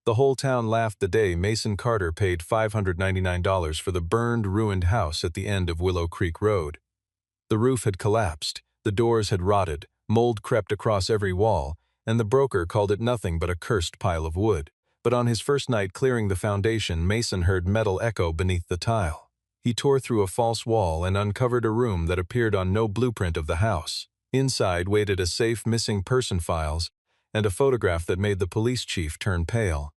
The whole town laughed the day Mason Carter paid $599 for the burned, ruined house at the end of Willow Creek Road. The roof had collapsed, the doors had rotted, mold crept across every wall, and the broker called it nothing but a cursed pile of wood. But on his first night clearing the foundation, Mason heard metal echo beneath the tile. He tore through a false wall and uncovered a room that appeared on no blueprint of the house. Inside waited a safe missing person files and a photograph that made the police chief turn pale.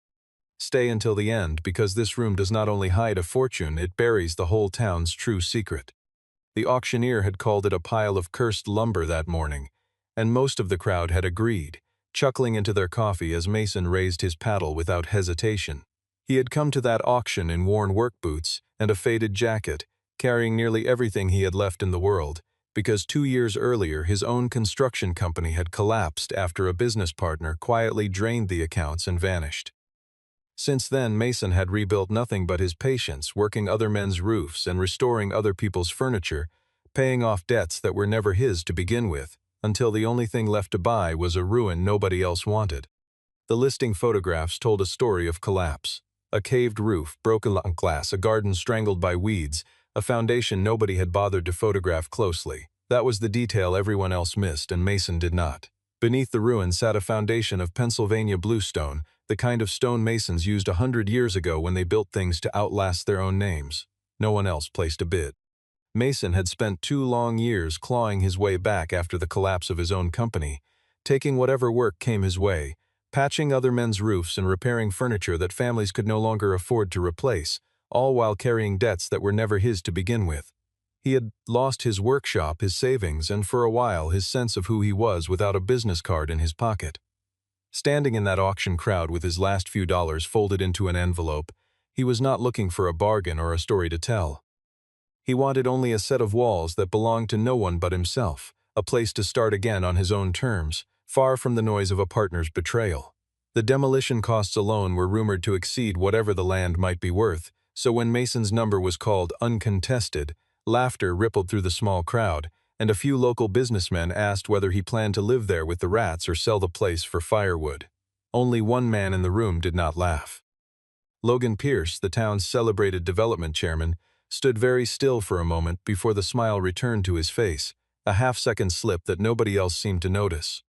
Stay until the end, because this room does not only hide a fortune, it buries the whole town's true secret. The auctioneer had called it a pile of cursed lumber that morning, and most of the crowd had agreed, chuckling into their coffee as Mason raised his paddle without hesitation. He had come to that auction in worn work boots and a faded jacket, carrying nearly everything he had left in the world, because 2 years earlier his own construction company had collapsed after a business partner quietly drained the accounts and vanished. Since then, Mason had rebuilt nothing but his patience, working other men's roofs and restoring other people's furniture, paying off debts that were never his to begin with, until the only thing left to buy was a ruin nobody else wanted. The listing photographs told a story of collapse. A caved roof, broken glass, a garden strangled by weeds, a foundation nobody had bothered to photograph closely. That was the detail everyone else missed, and Mason did not. Beneath the ruin sat a foundation of Pennsylvania bluestone, the kind of stone masons used 100 years ago when they built things to outlast their own names. No one else placed a bid. Mason had spent 2 long years clawing his way back after the collapse of his own company, taking whatever work came his way, patching other men's roofs and repairing furniture that families could no longer afford to replace, all while carrying debts that were never his to begin with. He had lost his workshop, his savings, and for a while his sense of who he was without a business card in his pocket. Standing in that auction crowd with his last few dollars folded into an envelope, he was not looking for a bargain or a story to tell. He wanted only a set of walls that belonged to no one but himself, a place to start again on his own terms, far from the noise of a partner's betrayal. The demolition costs alone were rumored to exceed whatever the land might be worth, so when Mason's number was called uncontested, laughter rippled through the small crowd, and a few local businessmen asked whether he planned to live there with the rats or sell the place for firewood. Only one man in the room did not laugh. Logan Pierce, the town's celebrated development chairman, stood very still for a moment before the smile returned to his face, a half-second slip that nobody else seemed to notice.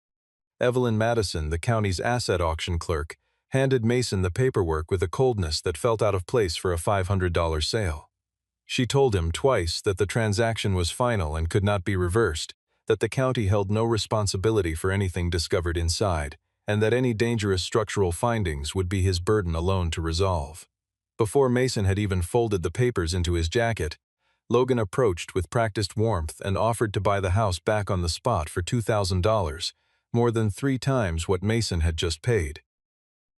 Evelyn Madison, the county's asset auction clerk, handed Mason the paperwork with a coldness that felt out of place for a $500 sale. She told him twice that the transaction was final and could not be reversed, that the county held no responsibility for anything discovered inside, and that any dangerous structural findings would be his burden alone to resolve. Before Mason had even folded the papers into his jacket, Logan approached with practiced warmth and offered to buy the house back on the spot for $2,000, more than 3 times what Mason had just paid.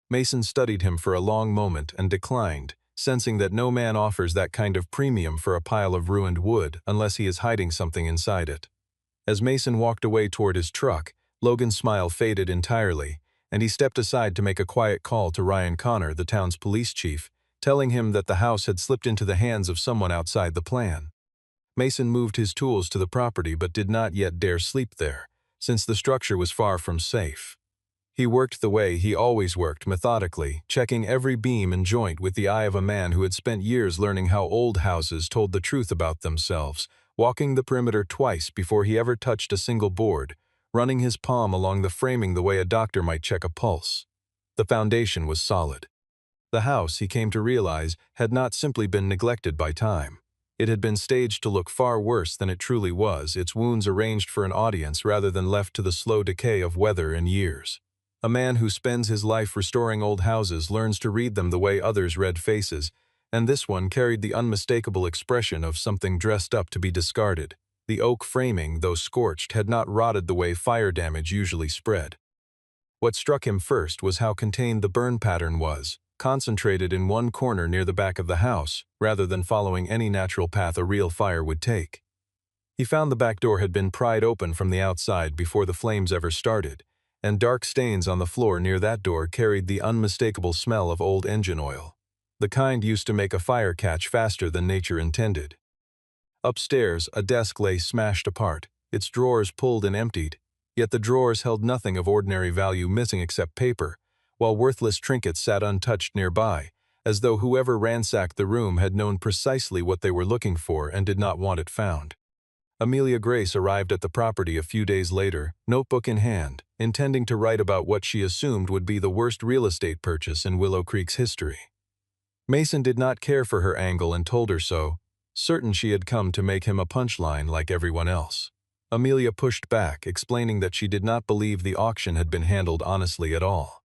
Mason studied him for a long moment and declined, sensing that no man offers that kind of premium for a pile of ruined wood unless he is hiding something inside it. As Mason walked away toward his truck, Logan's smile faded entirely, and he stepped aside to make a quiet call to Ryan Connor, the town's police chief, telling him that the house had slipped into the hands of someone outside the plan. Mason moved his tools to the property but did not yet dare sleep there, since the structure was far from safe. He worked the way he always worked, methodically, checking every beam and joint with the eye of a man who had spent years learning how old houses told the truth about themselves, walking the perimeter twice before he ever touched a single board, running his palm along the framing the way a doctor might check a pulse. The foundation was solid. The house, he came to realize, had not simply been neglected by time. It had been staged to look far worse than it truly was, its wounds arranged for an audience rather than left to the slow decay of weather and years. A man who spends his life restoring old houses learns to read them the way others read faces, and this one carried the unmistakable expression of something dressed up to be discarded. The oak framing, though scorched, had not rotted the way fire damage usually spread. What struck him first was how contained the burn pattern was, concentrated in one corner near the back of the house, rather than following any natural path a real fire would take. He found the back door had been pried open from the outside before the flames ever started, and dark stains on the floor near that door carried the unmistakable smell of old engine oil, the kind used to make a fire catch faster than nature intended. Upstairs, a desk lay smashed apart, its drawers pulled and emptied, yet the drawers held nothing of ordinary value missing except paper, while worthless trinkets sat untouched nearby, as though whoever ransacked the room had known precisely what they were looking for and did not want it found. Amelia Grace arrived at the property a few days later, notebook in hand, intending to write about what she assumed would be the worst real estate purchase in Willow Creek's history. Mason did not care for her angle and told her so, certain she had come to make him a punchline like everyone else. Amelia pushed back, explaining that she did not believe the auction had been handled honestly at all.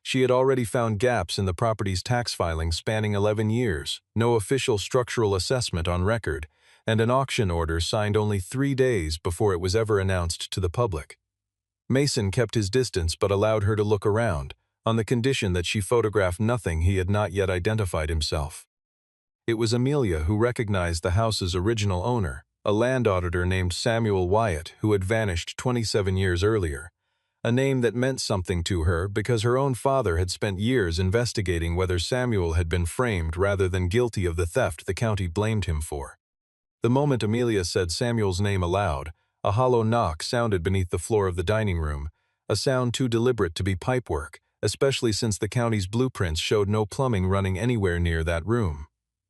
She had already found gaps in the property's tax filing spanning 11 years, no official structural assessment on record, and an auction order signed only 3 days before it was ever announced to the public. Mason kept his distance but allowed her to look around, on the condition that she photographed nothing he had not yet identified himself. It was Amelia who recognized the house's original owner, a land auditor named Samuel Wyatt, who had vanished 27 years earlier, a name that meant something to her because her own father had spent years investigating whether Samuel had been framed rather than guilty of the theft the county blamed him for. The moment Amelia said Samuel's name aloud, a hollow knock sounded beneath the floor of the dining room, a sound too deliberate to be pipework, especially since the county's blueprints showed no plumbing running anywhere near that room.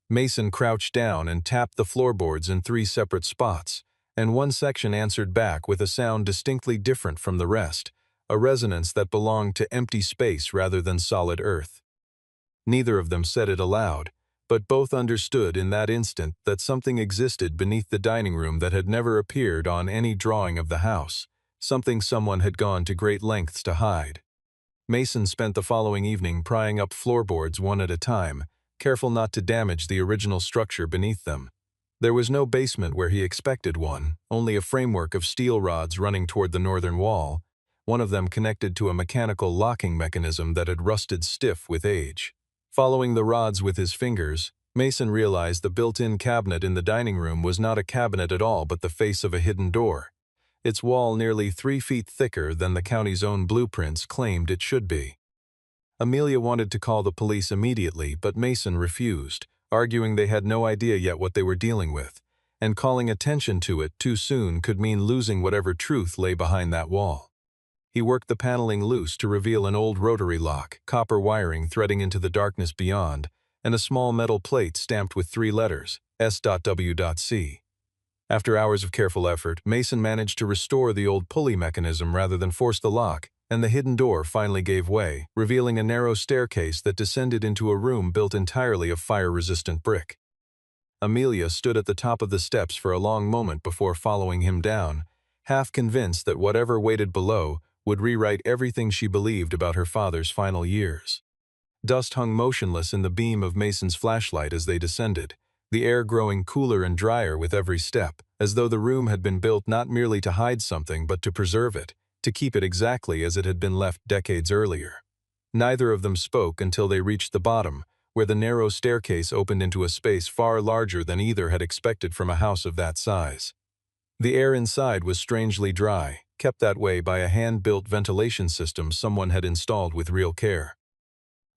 Mason crouched down and tapped the floorboards in 3 separate spots, and one section answered back with a sound distinctly different from the rest, a resonance that belonged to empty space rather than solid earth. Neither of them said it aloud, but both understood in that instant that something existed beneath the dining room that had never appeared on any drawing of the house, something someone had gone to great lengths to hide. Mason spent the following evening prying up floorboards one at a time, careful not to damage the original structure beneath them. There was no basement where he expected one, only a framework of steel rods running toward the northern wall, one of them connected to a mechanical locking mechanism that had rusted stiff with age. Following the rods with his fingers, Mason realized the built-in cabinet in the dining room was not a cabinet at all but the face of a hidden door, its wall nearly 3 feet thicker than the county's own blueprints claimed it should be. Amelia wanted to call the police immediately, but Mason refused, arguing they had no idea yet what they were dealing with, and calling attention to it too soon could mean losing whatever truth lay behind that wall. He worked the paneling loose to reveal an old rotary lock, copper wiring threading into the darkness beyond, and a small metal plate stamped with 3 letters, S.W.C. After hours of careful effort, Mason managed to restore the old pulley mechanism rather than force the lock, and the hidden door finally gave way, revealing a narrow staircase that descended into a room built entirely of fire-resistant brick. Amelia stood at the top of the steps for a long moment before following him down, half convinced that whatever waited below would rewrite everything she believed about her father's final years. Dust hung motionless in the beam of Mason's flashlight as they descended, the air growing cooler and drier with every step, as though the room had been built not merely to hide something but to preserve it, to keep it exactly as it had been left decades earlier. Neither of them spoke until they reached the bottom, where the narrow staircase opened into a space far larger than either had expected from a house of that size. The air inside was strangely dry, kept that way by a hand-built ventilation system someone had installed with real care.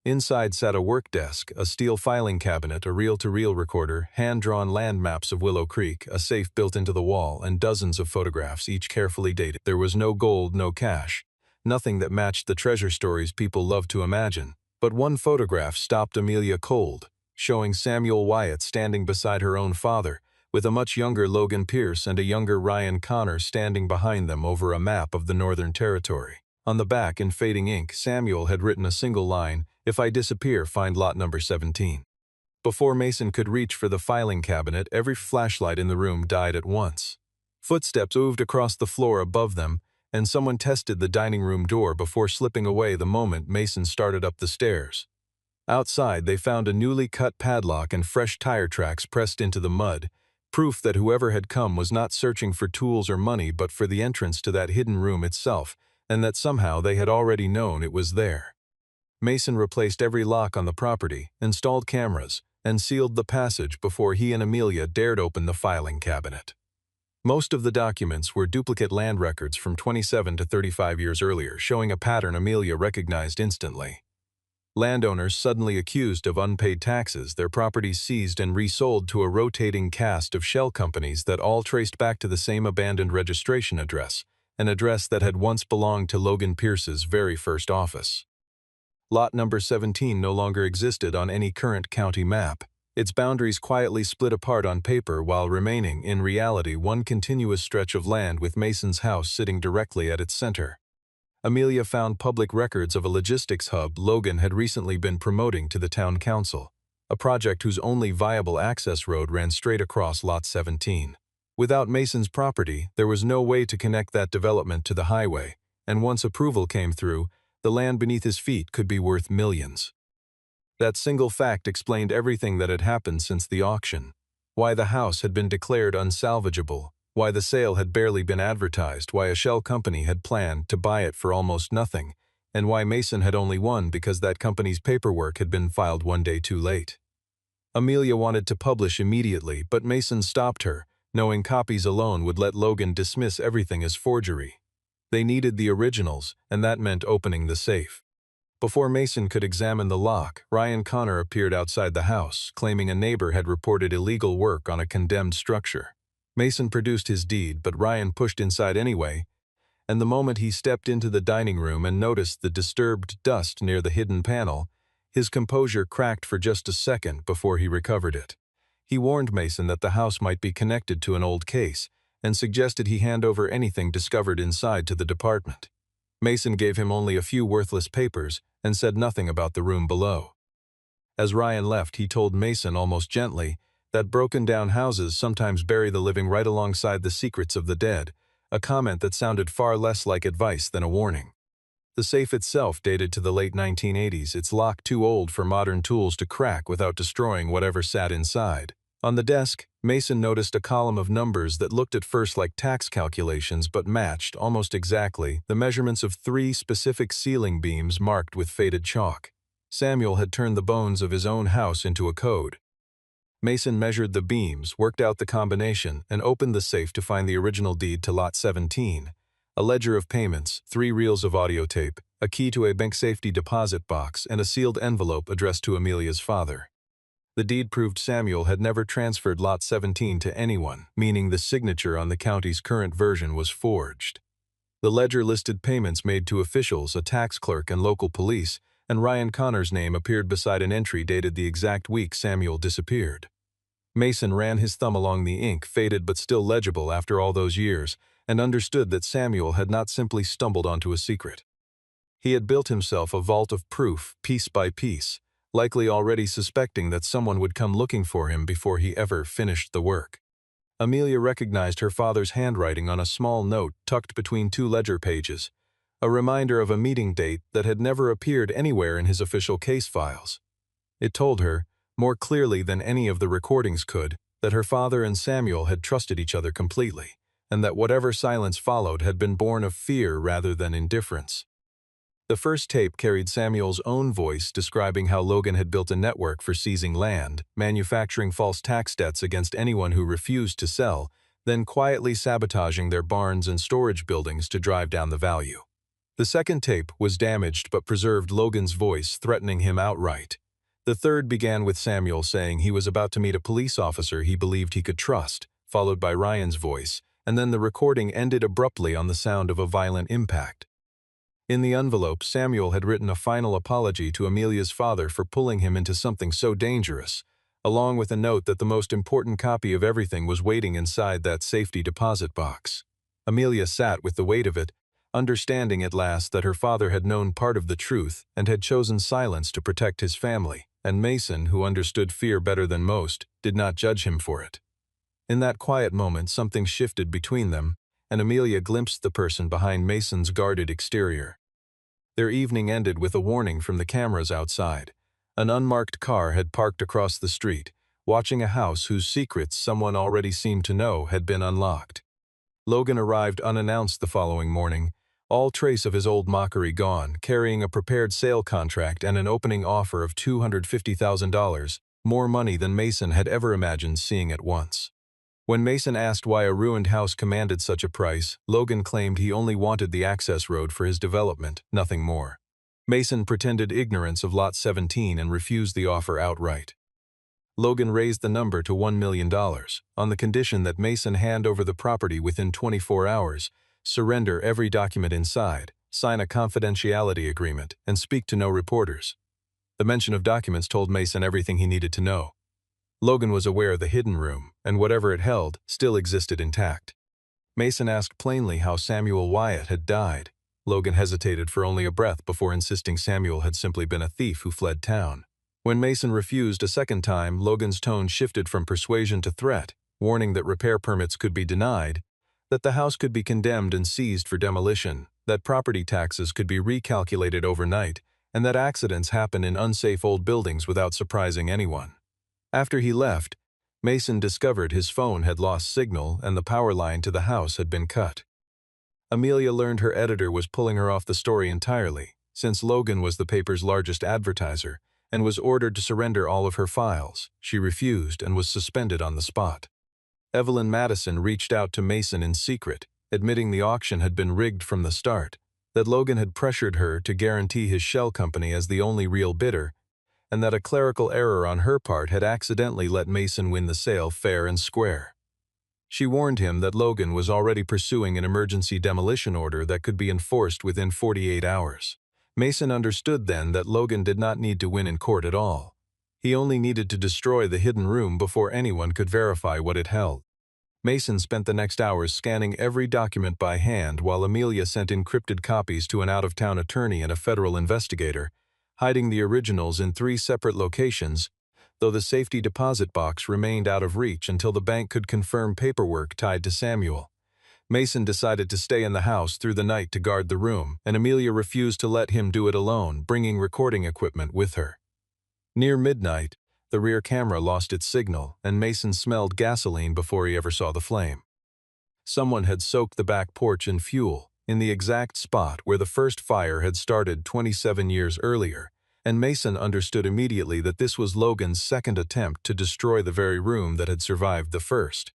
Inside sat a work desk, a steel filing cabinet, a reel-to-reel recorder, hand-drawn land maps of Willow Creek, a safe built into the wall, and dozens of photographs, each carefully dated. There was no gold, no cash, nothing that matched the treasure stories people loved to imagine. But one photograph stopped Amelia cold, showing Samuel Wyatt standing beside her own father, with a much younger Logan Pierce and a younger Ryan Connor standing behind them over a map of the Northern Territory. On the back, in fading ink, Samuel had written a single line, "If I disappear, find lot number 17. Before Mason could reach for the filing cabinet, every flashlight in the room died at once. Footsteps moved across the floor above them, and someone tested the dining room door before slipping away the moment Mason started up the stairs. Outside, they found a newly cut padlock and fresh tire tracks pressed into the mud, proof that whoever had come was not searching for tools or money but for the entrance to that hidden room itself, and that somehow they had already known it was there. Mason replaced every lock on the property, installed cameras, and sealed the passage before he and Amelia dared open the filing cabinet. Most of the documents were duplicate land records from 27 to 35 years earlier, showing a pattern Amelia recognized instantly. Landowners suddenly accused of unpaid taxes, their properties seized and resold to a rotating cast of shell companies that all traced back to the same abandoned registration address, an address that had once belonged to Logan Pierce's very first office. Lot number 17 no longer existed on any current county map. Its boundaries quietly split apart on paper while remaining, in reality, one continuous stretch of land with Mason's house sitting directly at its center. Amelia found public records of a logistics hub Logan had recently been promoting to the town council, a project whose only viable access road ran straight across Lot 17. Without Mason's property, there was no way to connect that development to the highway, and once approval came through, the land beneath his feet could be worth millions. That single fact explained everything that had happened since the auction: why the house had been declared unsalvageable, why the sale had barely been advertised, why a shell company had planned to buy it for almost nothing, and why Mason had only won because that company's paperwork had been filed one day too late. Amelia wanted to publish immediately, but Mason stopped her, knowing copies alone would let Logan dismiss everything as forgery. They needed the originals, and that meant opening the safe. Before Mason could examine the lock, Ryan Connor appeared outside the house, claiming a neighbor had reported illegal work on a condemned structure. Mason produced his deed, but Ryan pushed inside anyway, and the moment he stepped into the dining room and noticed the disturbed dust near the hidden panel, his composure cracked for just a second before he recovered it. He warned Mason that the house might be connected to an old case, and suggested he hand over anything discovered inside to the department. Mason gave him only a few worthless papers and said nothing about the room below. As Ryan left, he told Mason almost gently that broken-down houses sometimes bury the living right alongside the secrets of the dead, a comment that sounded far less like advice than a warning. The safe itself dated to the late 1980s, its lock too old for modern tools to crack without destroying whatever sat inside. On the desk, Mason noticed a column of numbers that looked at first like tax calculations but matched, almost exactly, the measurements of 3 specific ceiling beams marked with faded chalk. Samuel had turned the bones of his own house into a code. Mason measured the beams, worked out the combination, and opened the safe to find the original deed to Lot 17, a ledger of payments, 3 reels of audio tape, a key to a bank safety deposit box, and a sealed envelope addressed to Amelia's father. The deed proved Samuel had never transferred Lot 17 to anyone, meaning the signature on the county's current version was forged. The ledger listed payments made to officials, a tax clerk, and local police, and Ryan Connor's name appeared beside an entry dated the exact week Samuel disappeared. Mason ran his thumb along the ink, faded but still legible after all those years, and understood that Samuel had not simply stumbled onto a secret. He had built himself a vault of proof, piece by piece, likely already suspecting that someone would come looking for him before he ever finished the work. Amelia recognized her father's handwriting on a small note tucked between 2 ledger pages, a reminder of a meeting date that had never appeared anywhere in his official case files. It told her, more clearly than any of the recordings could, that her father and Samuel had trusted each other completely, and that whatever silence followed had been born of fear rather than indifference. The first tape carried Samuel's own voice describing how Logan had built a network for seizing land, manufacturing false tax debts against anyone who refused to sell, then quietly sabotaging their barns and storage buildings to drive down the value. The second tape was damaged but preserved Logan's voice, threatening him outright. The third began with Samuel saying he was about to meet a police officer he believed he could trust, followed by Ryan's voice, and then the recording ended abruptly on the sound of a violent impact. In the envelope, Samuel had written a final apology to Amelia's father for pulling him into something so dangerous, along with a note that the most important copy of everything was waiting inside that safety deposit box. Amelia sat with the weight of it, understanding at last that her father had known part of the truth and had chosen silence to protect his family, and Mason, who understood fear better than most, did not judge him for it. In that quiet moment, something shifted between them, and Amelia glimpsed the person behind Mason's guarded exterior. Their evening ended with a warning from the cameras outside. An unmarked car had parked across the street, watching a house whose secrets someone already seemed to know had been unlocked. Logan arrived unannounced the following morning, all trace of his old mockery gone, carrying a prepared sale contract and an opening offer of $250,000, more money than Mason had ever imagined seeing at once. When Mason asked why a ruined house commanded such a price, Logan claimed he only wanted the access road for his development, nothing more. Mason pretended ignorance of Lot 17 and refused the offer outright. Logan raised the number to $1 million, on the condition that Mason hand over the property within 24 hours, surrender every document inside, sign a confidentiality agreement, and speak to no reporters. The mention of documents told Mason everything he needed to know. Logan was aware the hidden room, and whatever it held, still existed intact. Mason asked plainly how Samuel Wyatt had died. Logan hesitated for only a breath before insisting Samuel had simply been a thief who fled town. When Mason refused a second time, Logan's tone shifted from persuasion to threat, warning that repair permits could be denied, that the house could be condemned and seized for demolition, that property taxes could be recalculated overnight, and that accidents happen in unsafe old buildings without surprising anyone. After he left, Mason discovered his phone had lost signal and the power line to the house had been cut. Amelia learned her editor was pulling her off the story entirely, since Logan was the paper's largest advertiser, and was ordered to surrender all of her files. She refused and was suspended on the spot. Evelyn Madison reached out to Mason in secret, admitting the auction had been rigged from the start, that Logan had pressured her to guarantee his shell company as the only real bidder, and that a clerical error on her part had accidentally let Mason win the sale fair and square. She warned him that Logan was already pursuing an emergency demolition order that could be enforced within 48 hours. Mason understood then that Logan did not need to win in court at all. He only needed to destroy the hidden room before anyone could verify what it held. Mason spent the next hours scanning every document by hand while Amelia sent encrypted copies to an out-of-town attorney and a federal investigator, hiding the originals in 3 separate locations, though the safety deposit box remained out of reach until the bank could confirm paperwork tied to Samuel. Mason decided to stay in the house through the night to guard the room, and Amelia refused to let him do it alone, bringing recording equipment with her. Near midnight, the rear camera lost its signal, and Mason smelled gasoline before he ever saw the flame. Someone had soaked the back porch in fuel, in the exact spot where the first fire had started 27 years earlier, and Mason understood immediately that this was Logan's second attempt to destroy the very room that had survived the first.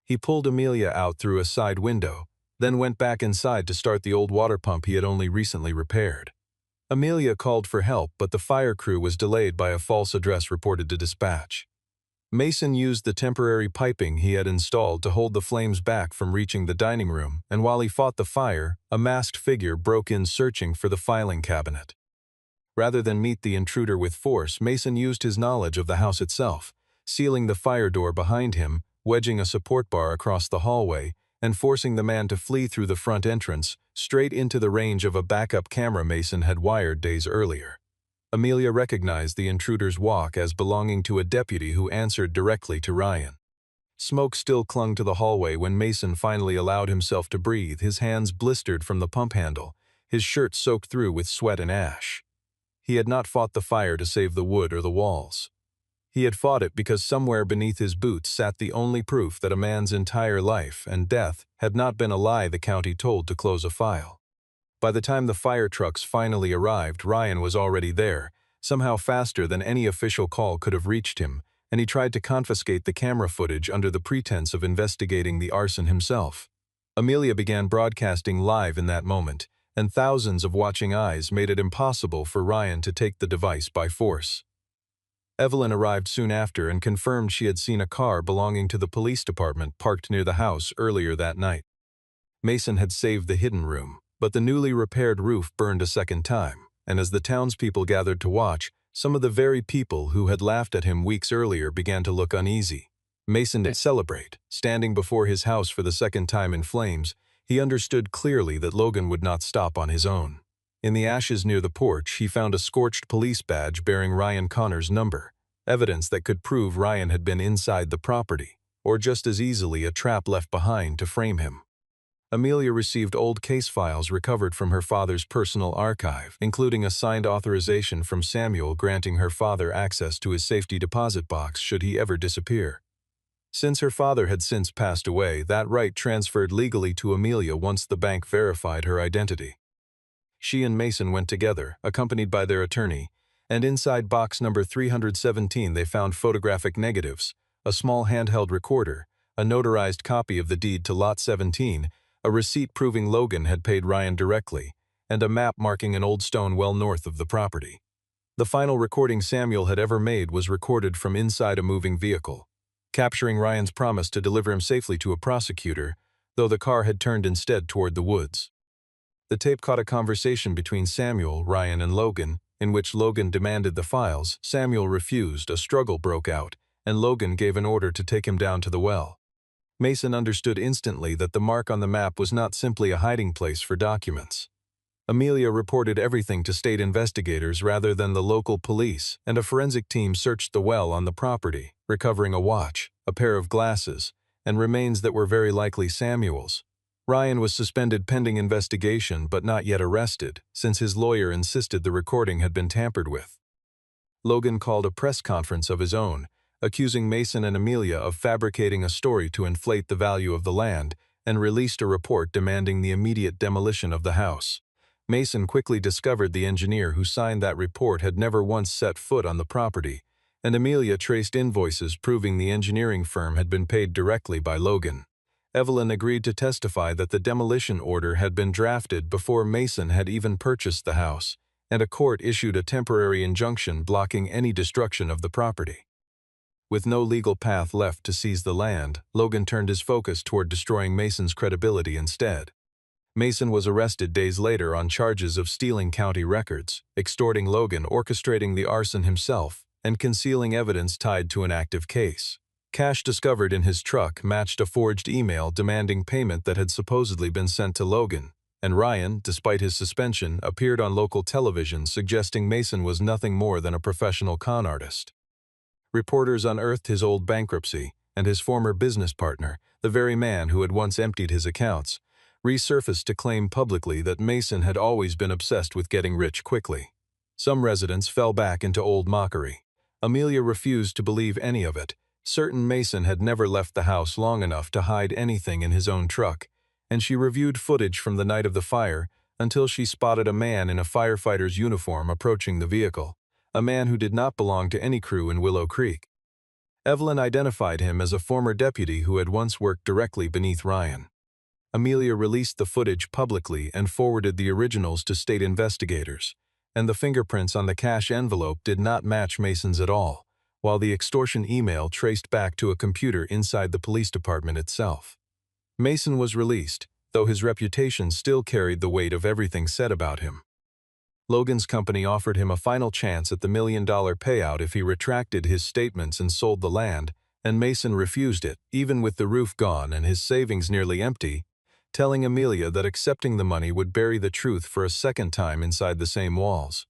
He pulled Amelia out through a side window, then went back inside to start the old water pump he had only recently repaired. Amelia called for help, but the fire crew was delayed by a false address reported to dispatch. Mason used the temporary piping he had installed to hold the flames back from reaching the dining room, and while he fought the fire, a masked figure broke in searching for the filing cabinet. Rather than meet the intruder with force, Mason used his knowledge of the house itself, sealing the fire door behind him, wedging a support bar across the hallway, and forcing the man to flee through the front entrance, straight into the range of a backup camera Mason had wired days earlier. Amelia recognized the intruder's walk as belonging to a deputy who answered directly to Ryan. Smoke still clung to the hallway when Mason finally allowed himself to breathe, his hands blistered from the pump handle, his shirt soaked through with sweat and ash. He had not fought the fire to save the wood or the walls. He had fought it because somewhere beneath his boots sat the only proof that a man's entire life and death had not been a lie the county told to close a file. By the time the fire trucks finally arrived, Ryan was already there, somehow faster than any official call could have reached him, and he tried to confiscate the camera footage under the pretense of investigating the arson himself. Amelia began broadcasting live in that moment, and thousands of watching eyes made it impossible for Ryan to take the device by force. Evelyn arrived soon after and confirmed she had seen a car belonging to the police department parked near the house earlier that night. Mason had saved the hidden room, but the newly repaired roof burned a second time, and as the townspeople gathered to watch, some of the very people who had laughed at him weeks earlier began to look uneasy. Mason didn't celebrate. Standing before his house for the second time in flames, he understood clearly that Logan would not stop on his own. In the ashes near the porch, he found a scorched police badge bearing Ryan Connor's number, evidence that could prove Ryan had been inside the property, or just as easily a trap left behind to frame him. Amelia received old case files recovered from her father's personal archive, including a signed authorization from Samuel granting her father access to his safety deposit box should he ever disappear. Since her father had since passed away, that right transferred legally to Amelia once the bank verified her identity. She and Mason went together, accompanied by their attorney, and inside box number 317 they found photographic negatives, a small handheld recorder, a notarized copy of the deed to Lot 17, a receipt proving Logan had paid Ryan directly, and a map marking an old stone well north of the property. The final recording Samuel had ever made was recorded from inside a moving vehicle, capturing Ryan's promise to deliver him safely to a prosecutor, though the car had turned instead toward the woods. The tape caught a conversation between Samuel, Ryan, and Logan, in which Logan demanded the files. Samuel refused, a struggle broke out, and Logan gave an order to take him down to the well. Mason understood instantly that the mark on the map was not simply a hiding place for documents. Amelia reported everything to state investigators rather than the local police, and a forensic team searched the well on the property, recovering a watch, a pair of glasses, and remains that were very likely Samuel's. Ryan was suspended pending investigation but not yet arrested, since his lawyer insisted the recording had been tampered with. Logan called a press conference of his own, accusing Mason and Amelia of fabricating a story to inflate the value of the land, and released a report demanding the immediate demolition of the house. Mason quickly discovered the engineer who signed that report had never once set foot on the property, and Amelia traced invoices proving the engineering firm had been paid directly by Logan. Evelyn agreed to testify that the demolition order had been drafted before Mason had even purchased the house, and a court issued a temporary injunction blocking any destruction of the property. With no legal path left to seize the land, Logan turned his focus toward destroying Mason's credibility instead. Mason was arrested days later on charges of stealing county records, extorting Logan, orchestrating the arson himself, and concealing evidence tied to an active case. Cash discovered in his truck matched a forged email demanding payment that had supposedly been sent to Logan, and Ryan, despite his suspension, appeared on local television suggesting Mason was nothing more than a professional con artist. Reporters unearthed his old bankruptcy, and his former business partner, the very man who had once emptied his accounts, resurfaced to claim publicly that Mason had always been obsessed with getting rich quickly. Some residents fell back into old mockery. Amelia refused to believe any of it, certain Mason had never left the house long enough to hide anything in his own truck, and she reviewed footage from the night of the fire until she spotted a man in a firefighter's uniform approaching the vehicle, a man who did not belong to any crew in Willow Creek. Evelyn identified him as a former deputy who had once worked directly beneath Ryan. Amelia released the footage publicly and forwarded the originals to state investigators, and the fingerprints on the cash envelope did not match Mason's at all, while the extortion email traced back to a computer inside the police department itself. Mason was released, though his reputation still carried the weight of everything said about him. Logan's company offered him a final chance at the $1 million payout if he retracted his statements and sold the land, and Mason refused it, even with the roof gone and his savings nearly empty, telling Amelia that accepting the money would bury the truth for a second time inside the same walls.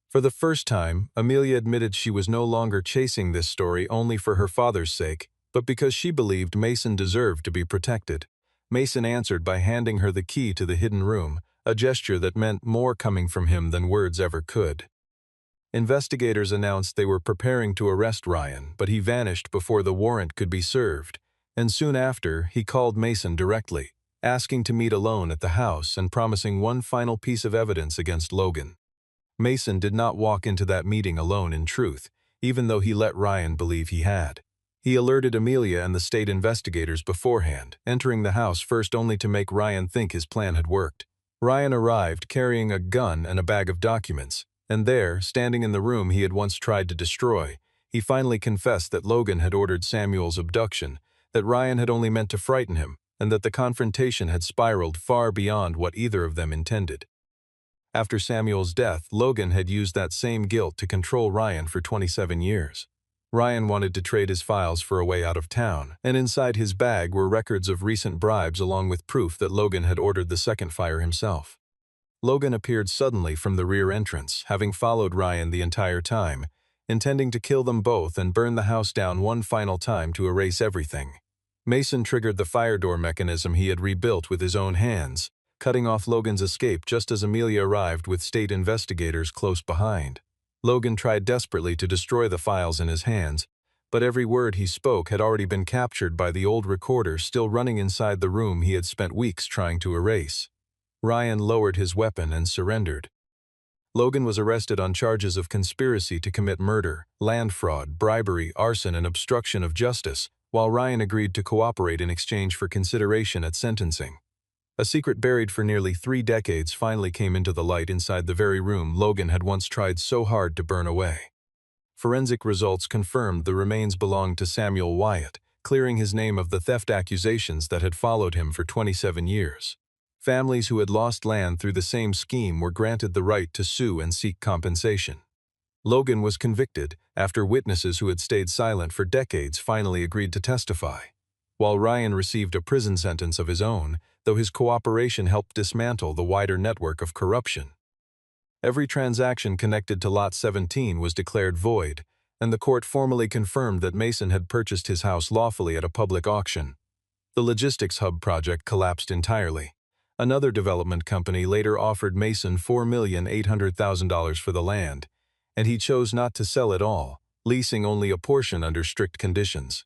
For the first time, Amelia admitted she was no longer chasing this story only for her father's sake, but because she believed Mason deserved to be protected. Mason answered by handing her the key to the hidden room, a gesture that meant more coming from him than words ever could. Investigators announced they were preparing to arrest Ryan, but he vanished before the warrant could be served, and soon after, he called Mason directly, asking to meet alone at the house and promising one final piece of evidence against Logan. Mason did not walk into that meeting alone in truth, even though he let Ryan believe he had. He alerted Amelia and the state investigators beforehand, entering the house first only to make Ryan think his plan had worked. Ryan arrived carrying a gun and a bag of documents, and there, standing in the room he had once tried to destroy, he finally confessed that Logan had ordered Samuel's abduction, that Ryan had only meant to frighten him, and that the confrontation had spiraled far beyond what either of them intended. After Samuel's death, Logan had used that same guilt to control Ryan for 27 years. Ryan wanted to trade his files for a way out of town, and inside his bag were records of recent bribes along with proof that Logan had ordered the second fire himself. Logan appeared suddenly from the rear entrance, having followed Ryan the entire time, intending to kill them both and burn the house down one final time to erase everything. Mason triggered the fire door mechanism he had rebuilt with his own hands, cutting off Logan's escape just as Amelia arrived with state investigators close behind. Logan tried desperately to destroy the files in his hands, but every word he spoke had already been captured by the old recorder still running inside the room he had spent weeks trying to erase. Ryan lowered his weapon and surrendered. Logan was arrested on charges of conspiracy to commit murder, land fraud, bribery, arson, and obstruction of justice, while Ryan agreed to cooperate in exchange for consideration at sentencing. A secret buried for nearly 3 decades finally came into the light inside the very room Logan had once tried so hard to burn away. Forensic results confirmed the remains belonged to Samuel Wyatt, clearing his name of the theft accusations that had followed him for 27 years. Families who had lost land through the same scheme were granted the right to sue and seek compensation. Logan was convicted after witnesses who had stayed silent for decades finally agreed to testify, while Ryan received a prison sentence of his own, though his cooperation helped dismantle the wider network of corruption. Every transaction connected to Lot 17 was declared void, and the court formally confirmed that Mason had purchased his house lawfully at a public auction. The logistics hub project collapsed entirely. Another development company later offered Mason $4,800,000 for the land, and he chose not to sell it all, leasing only a portion under strict conditions.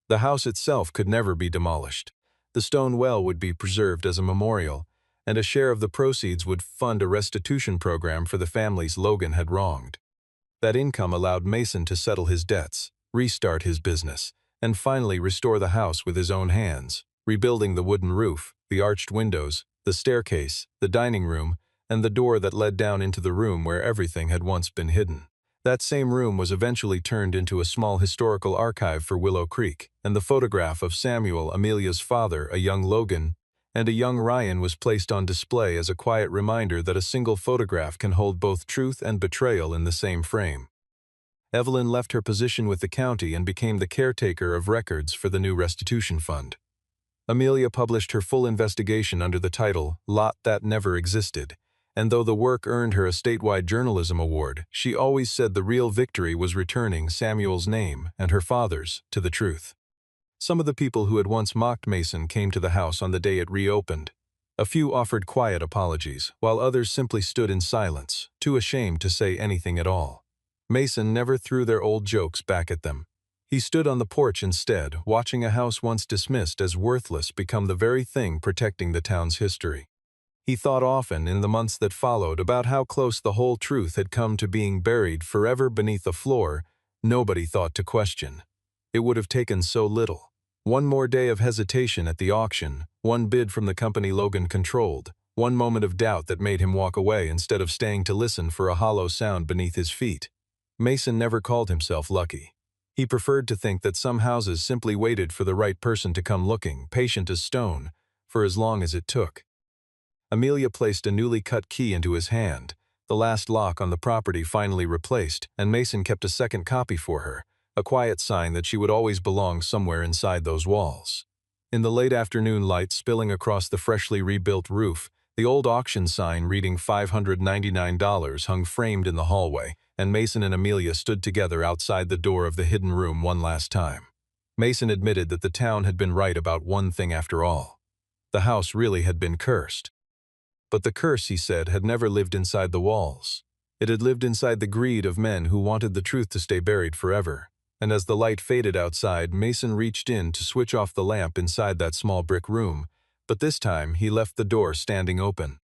The house itself could never be demolished. The stone well would be preserved as a memorial, and a share of the proceeds would fund a restitution program for the families Logan had wronged. That income allowed Mason to settle his debts, restart his business, and finally restore the house with his own hands, rebuilding the wooden roof, the arched windows, the staircase, the dining room, and the door that led down into the room where everything had once been hidden. That same room was eventually turned into a small historical archive for Willow Creek, and the photograph of Samuel, Amelia's father, a young Logan, and a young Ryan was placed on display as a quiet reminder that a single photograph can hold both truth and betrayal in the same frame. Evelyn left her position with the county and became the caretaker of records for the new restitution fund. Amelia published her full investigation under the title Lot That Never Existed, and though the work earned her a statewide journalism award, she always said the real victory was returning Samuel's name and her father's to the truth. Some of the people who had once mocked Mason came to the house on the day it reopened. A few offered quiet apologies, while others simply stood in silence, too ashamed to say anything at all. Mason never threw their old jokes back at them. He stood on the porch instead, watching a house once dismissed as worthless become the very thing protecting the town's history. He thought often in the months that followed about how close the whole truth had come to being buried forever beneath a floor nobody thought to question. It would have taken so little. One more day of hesitation at the auction, one bid from the company Logan controlled, one moment of doubt that made him walk away instead of staying to listen for a hollow sound beneath his feet. Mason never called himself lucky. He preferred to think that some houses simply waited for the right person to come looking, patient as stone, for as long as it took. Amelia placed a newly cut key into his hand, the last lock on the property finally replaced, and Mason kept a second copy for her, a quiet sign that she would always belong somewhere inside those walls. In the late afternoon light spilling across the freshly rebuilt roof, the old auction sign reading $599 hung framed in the hallway, and Mason and Amelia stood together outside the door of the hidden room one last time. Mason admitted that the town had been right about one thing after all. The house really had been cursed. But the curse, he said, had never lived inside the walls. It had lived inside the greed of men who wanted the truth to stay buried forever. And as the light faded outside, Mason reached in to switch off the lamp inside that small brick room, but this time he left the door standing open.